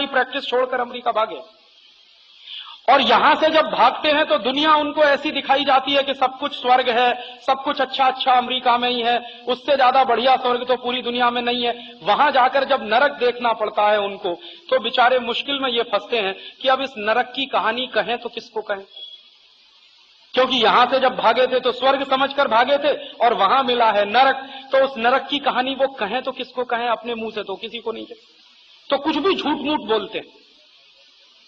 सारी प्रैक्टिस छोड़कर अमेरिका भागे। और यहां से जब भागते हैं तो दुनिया उनको ऐसी दिखाई जाती है कि सब कुछ स्वर्ग है, सब कुछ अच्छा अच्छा अमेरिका में ही है, उससे ज्यादा बढ़िया स्वर्ग तो पूरी दुनिया में नहीं है। वहां जाकर जब नरक देखना पड़ता है उनको, तो बेचारे मुश्किल में ये फंसते हैं कि अब इस नरक की कहानी कहें तो किसको कहें, क्योंकि यहां से जब भागे थे तो स्वर्ग समझकर भागे थे और वहां मिला है नरक, तो उस नरक की कहानी वो कहें तो किसको कहें, अपने मुंह से तो किसी को नहीं कहें, तो कुछ भी झूठ मूठ बोलते हैं।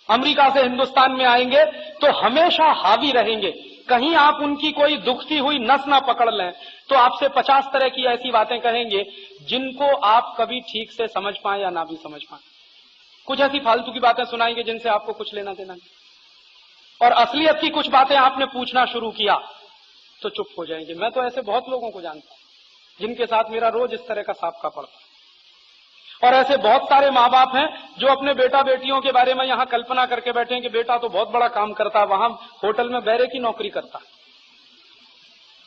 अमेरिका से हिंदुस्तान में आएंगे तो हमेशा हावी रहेंगे, कहीं आप उनकी कोई दुखती हुई नस ना पकड़ लें तो आपसे 50 तरह की ऐसी बातें कहेंगे जिनको आप कभी ठीक से समझ पाए या ना भी समझ पाए। कुछ ऐसी फालतू की बातें सुनाएंगे जिनसे आपको कुछ लेना देना नहीं, और असलियत की कुछ बातें आपने पूछना शुरू किया तो चुप हो जाएंगे। मैं तो ऐसे बहुत लोगों को जानता हूं जिनके साथ मेरा रोज इस तरह का साबका पड़ता है। और ऐसे बहुत सारे माँ बाप हैं जो अपने बेटा बेटियों के बारे में यहां कल्पना करके बैठे हैं कि बेटा तो बहुत बड़ा काम करता है, वहां होटल में बैरे की नौकरी करता है,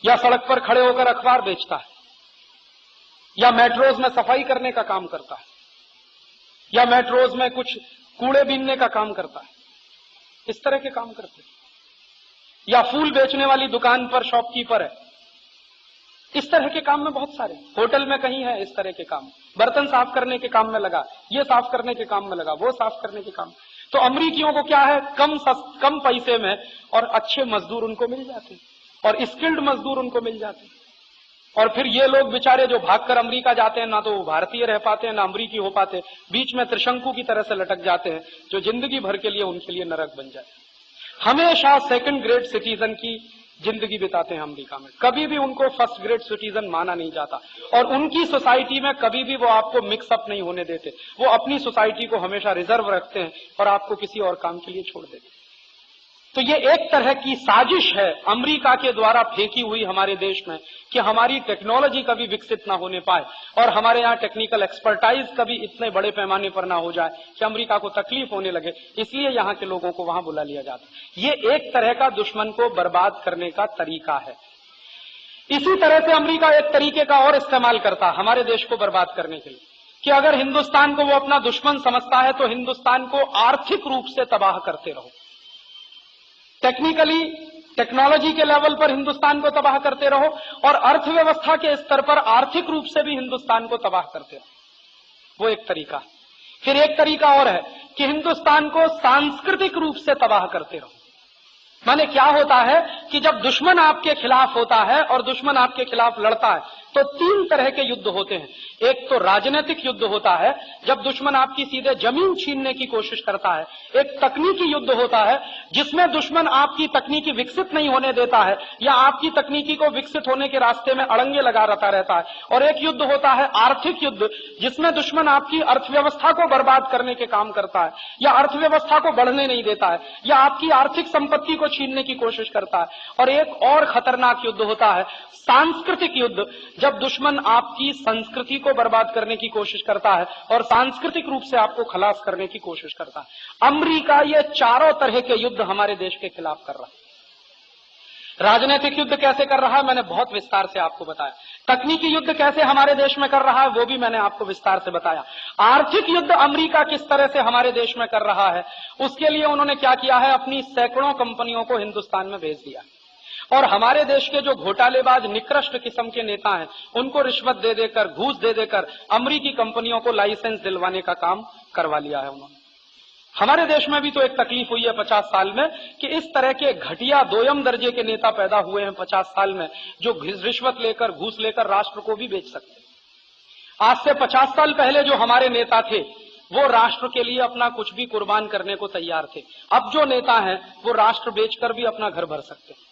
या सड़क पर खड़े होकर अखबार बेचता है, या मेट्रोज में सफाई करने का काम करता है, या मेट्रोज में कुछ कूड़े बीनने का काम करता है, इस तरह के काम करते हैं, या फूल बेचने वाली दुकान पर शॉपकीपर है। इस तरह के काम में बहुत सारे, होटल में कहीं है इस तरह के काम, बर्तन साफ करने के काम में लगा, ये साफ करने के काम में लगा, वो साफ करने के काम। तो अमरीकियों को क्या है, कम पैसे में और अच्छे मजदूर उनको मिल जाते हैं, और स्किल्ड मजदूर उनको मिल जाते हैं। और फिर ये लोग बेचारे जो भागकर अमेरिका जाते हैं, ना तो वो भारतीय रह पाते हैं ना अमरीकी हो पाते, बीच में त्रिशंकु की तरह से लटक जाते हैं, जो जिंदगी भर के लिए उनके लिए नरक बन जाए। हमेशा सेकंड ग्रेड सिटीजन की जिंदगी बिताते हैं अमेरिका में, कभी भी उनको फर्स्ट ग्रेड सिटीजन माना नहीं जाता, और उनकी सोसाइटी में कभी भी वो आपको मिक्सअप नहीं होने देते। वो अपनी सोसाइटी को हमेशा रिजर्व रखते हैं और आपको किसी और काम के लिए छोड़ देते हैं। तो ये एक तरह की साजिश है अमेरिका के द्वारा फेंकी हुई हमारे देश में कि हमारी टेक्नोलॉजी कभी विकसित ना होने पाए और हमारे यहाँ टेक्निकल एक्सपर्टाइज कभी इतने बड़े पैमाने पर ना हो जाए कि अमेरिका को तकलीफ होने लगे, इसलिए यहाँ के लोगों को वहां बुला लिया जाता है। ये एक तरह का दुश्मन को बर्बाद करने का तरीका है। इसी तरह से अमेरिका एक तरीके का और इस्तेमाल करता हमारे देश को बर्बाद करने के लिए कि अगर हिंदुस्तान को वो अपना दुश्मन समझता है तो हिंदुस्तान को आर्थिक रूप से तबाह करते रहो, टेक्निकली टेक्नोलॉजी के लेवल पर हिंदुस्तान को तबाह करते रहो, और अर्थव्यवस्था के स्तर पर आर्थिक रूप से भी हिंदुस्तान को तबाह करते रहो। वो एक तरीका है। फिर एक तरीका और है कि हिंदुस्तान को सांस्कृतिक रूप से तबाह करते रहो। माने क्या होता है कि जब दुश्मन आपके खिलाफ होता है और दुश्मन आपके खिलाफ लड़ता है तो 3 तरह के युद्ध होते हैं। एक तो राजनीतिक युद्ध होता है, जब दुश्मन आपकी सीधे जमीन छीनने की कोशिश करता है। एक तकनीकी युद्ध होता है जिसमें दुश्मन आपकी तकनीकी विकसित नहीं होने देता है या आपकी तकनीकी को विकसित होने के रास्ते में अड़ंगे लगाता रहता है। और एक युद्ध होता है आर्थिक युद्ध, जिसमें दुश्मन आपकी अर्थव्यवस्था को बर्बाद करने के काम करता है या अर्थव्यवस्था को बढ़ने नहीं देता है या आपकी आर्थिक संपत्ति को छीनने की कोशिश करता है। और एक और खतरनाक युद्ध होता है सांस्कृतिक युद्ध, जब दुश्मन आपकी संस्कृति को बर्बाद करने की कोशिश करता है और सांस्कृतिक रूप से आपको खलास करने की कोशिश करता है। अमेरिका ये चारों तरह के युद्ध हमारे देश के खिलाफ कर रहा है। राजनीतिक युद्ध कैसे कर रहा है मैंने बहुत विस्तार से आपको बताया। तकनीकी युद्ध कैसे हमारे देश में कर रहा है वो भी मैंने आपको विस्तार से बताया। आर्थिक युद्ध अमेरिका किस तरह से हमारे देश में कर रहा है, उसके लिए उन्होंने क्या किया है, अपनी सैकड़ों कंपनियों को हिंदुस्तान में भेज दिया और हमारे देश के जो घोटालेबाज निकृष्ट किस्म के नेता हैं उनको रिश्वत दे देकर, घूस दे देकर अमेरिकी कंपनियों को लाइसेंस दिलवाने का काम करवा लिया है उन्होंने। हमारे देश में भी तो एक तकलीफ हुई है 50 साल में कि इस तरह के घटिया 2ym दर्जे के नेता पैदा हुए हैं 50 साल में, जो रिश्वत लेकर, घूस लेकर राष्ट्र को भी बेच सकते। आज से 50 साल पहले जो हमारे नेता थे वो राष्ट्र के लिए अपना कुछ भी कुर्बान करने को तैयार थे। अब जो नेता हैं वो राष्ट्र बेचकर भी अपना घर भर सकते हैं।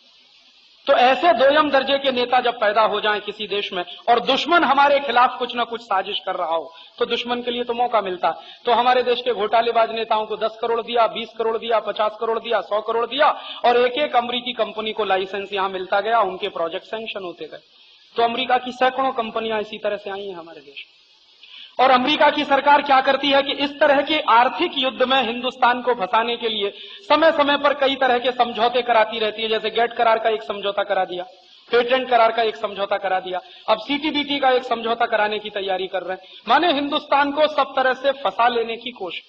तो ऐसे 2ym दर्जे के नेता जब पैदा हो जाएं किसी देश में और दुश्मन हमारे खिलाफ कुछ ना कुछ साजिश कर रहा हो तो दुश्मन के लिए तो मौका मिलता। तो हमारे देश के घोटालेबाज नेताओं को 10 करोड़ दिया, 20 करोड़ दिया, 50 करोड़ दिया, 100 करोड़ दिया और एक एक अमेरिकी कंपनी को लाइसेंस यहां मिलता गया, उनके प्रोजेक्ट सैंक्शन होते गए। तो अमेरिका की सैकड़ों कंपनियां इसी तरह से आई हैं हमारे देश में। और अमेरिका की सरकार क्या करती है कि इस तरह के आर्थिक युद्ध में हिंदुस्तान को फंसाने के लिए समय समय पर कई तरह के समझौते कराती रहती है। जैसे गेट करार का एक समझौता करा दिया, पेटेंट करार का एक समझौता करा दिया, अब सीटीबीटी का एक समझौता कराने की तैयारी कर रहे हैं। माने हिंदुस्तान को सब तरह से फंसा लेने की कोशिश।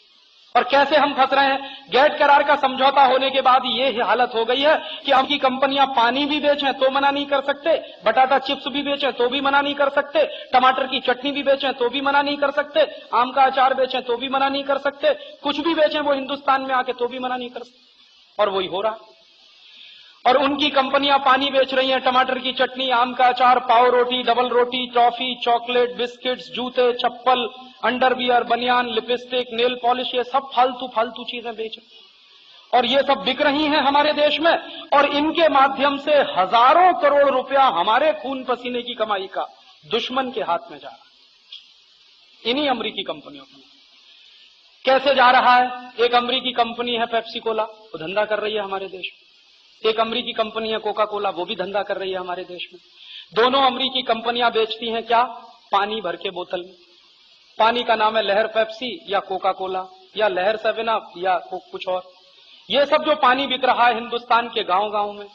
और कैसे हम फंस रहे हैं? गेट करार का समझौता होने के बाद ये हालत हो गई है कि अब की कंपनियां पानी भी बेचें तो मना नहीं कर सकते, बटाटा चिप्स भी बेचें तो भी मना नहीं कर सकते, टमाटर की चटनी भी बेचें तो भी मना नहीं कर सकते, आम का अचार बेचें तो भी मना नहीं कर सकते, कुछ भी बेचें वो हिंदुस्तान में आके तो भी मना नहीं कर सकते। और वही हो रहा। और उनकी कंपनियां पानी बेच रही हैं, टमाटर की चटनी, आम का अचार, पाव रोटी, डबल रोटी, टॉफी, चॉकलेट, बिस्किट्स, जूते, चप्पल, अंडरवियर, बनियान, लिपस्टिक, नेल पॉलिश, ये सब फालतू फालतू चीजें बेच रही और ये सब बिक रही हैं हमारे देश में। और इनके माध्यम से हजारों करोड़ रुपया हमारे खून पसीने की कमाई का दुश्मन के हाथ में जा रहा है, इन्हीं अमरीकी कंपनियों में। कैसे जा रहा है? एक अमरीकी कंपनी है पेप्सी कोला, वो धंधा कर रही है हमारे देश में। एक अमरीकी कंपनी है कोका कोला, वो भी धंधा कर रही है हमारे देश में। दोनों अमरीकी कंपनियां बेचती हैं क्या? पानी भर के बोतल में। पानी का नाम है लहर पेप्सी या कोका कोला या लहर 7 अप या कुछ और। ये सब जो पानी बिक रहा है हिंदुस्तान के गांव गांव में,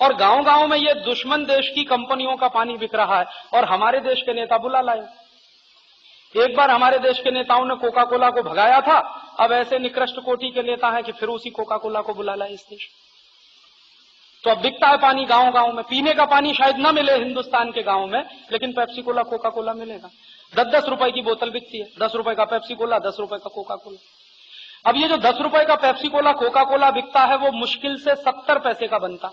और गांव गांव में ये दुश्मन देश की कंपनियों का पानी बिक रहा है। और हमारे देश के नेता बुला लाए। एक बार हमारे देश के नेताओं ने कोका कोला को भगाया था, अब ऐसे निकृष्ट कोटि के नेता हैं कि फिर उसी कोका कोला को बुला लाए इस देश। तो अब बिकता है पानी गांव गांव में। पीने का पानी शायद न मिले हिंदुस्तान के गांव में, लेकिन पेप्सी कोला कोका कोला मिलेगा। 10-10 रुपए की बोतल बिकती है, 10 रुपए का पेप्सी कोला, 10 रुपए का कोका कोला। अब ये जो 10 रुपए का पेप्सी कोला कोका कोला बिकता है, वो मुश्किल से 70 पैसे का बनता।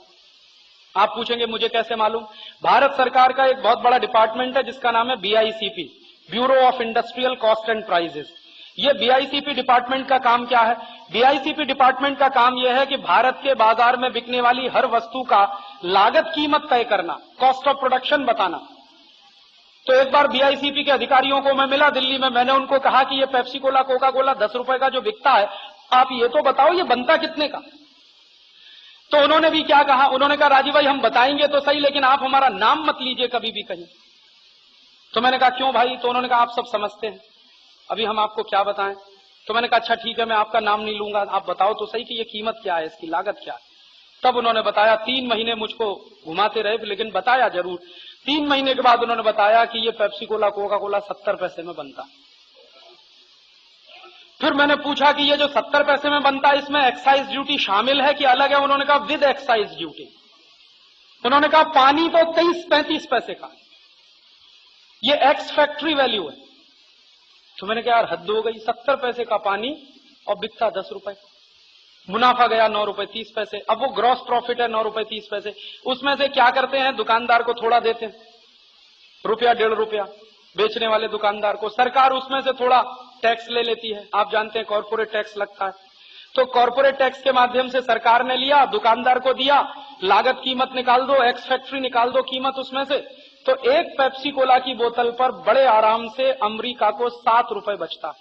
आप पूछेंगे मुझे कैसे मालूम? भारत सरकार का एक बहुत बड़ा डिपार्टमेंट है जिसका नाम है BICP, bureau of industrial cost and prices. ये BICP डिपार्टमेंट का काम क्या है? BICP डिपार्टमेंट का काम यह है कि भारत के बाजार में बिकने वाली हर वस्तु का लागत कीमत तय करना, कॉस्ट ऑफ प्रोडक्शन बताना। तो एक बार BICP के अधिकारियों को मैं मिला दिल्ली में, मैंने उनको कहा कि ये पेप्सी कोला कोका कोला 10 रुपए का जो बिकता है, आप ये तो बताओ ये बनता कितने का? तो उन्होंने भी क्या कहा? उन्होंने कहा राजीव भाई हम बताएंगे तो सही, लेकिन आप हमारा नाम मत लीजिए कभी भी कहीं। तो मैंने कहा क्यों भाई? तो उन्होंने कहा आप सब समझते हैं, अभी हम आपको क्या बताएं। तो मैंने कहा अच्छा ठीक है, मैं आपका नाम नहीं लूंगा, आप बताओ तो सही कि ये कीमत क्या है, इसकी लागत क्या है। तब उन्होंने बताया। 3 महीने मुझको घुमाते रहे, लेकिन बताया जरूर। 3 महीने के बाद उन्होंने बताया कि ये पेप्सी कोला कोका कोला 70 पैसे में बनता। फिर मैंने पूछा कि ये जो 70 पैसे में बनता है, इसमें एक्साइज ड्यूटी शामिल है कि अलग है? उन्होंने कहा विद एक्साइज ड्यूटी। उन्होंने कहा पानी तो 23-35 पैसे का, ये एक्स फैक्ट्री वैल्यू है। तो मैंने कहा यार हद हो गई, 70 पैसे का पानी और बिकता 10 रुपए। मुनाफा गया 9 रुपए 30 पैसे। अब वो ग्रॉस प्रॉफिट है 9 रुपए 30 पैसे। उसमें से क्या करते हैं? दुकानदार को थोड़ा देते हैं, रुपया 1.5 रुपया बेचने वाले दुकानदार को। सरकार उसमें से थोड़ा टैक्स ले लेती है, आप जानते हैं कॉर्पोरेट टैक्स लगता है। तो कॉर्पोरेट टैक्स के माध्यम से सरकार ने लिया, दुकानदार को दिया, लागत कीमत निकाल दो, एक्स फैक्ट्री निकाल दो कीमत उसमें से। तो एक पेप्सी कोला की बोतल पर बड़े आराम से अमेरिका को 7 रुपए बचता।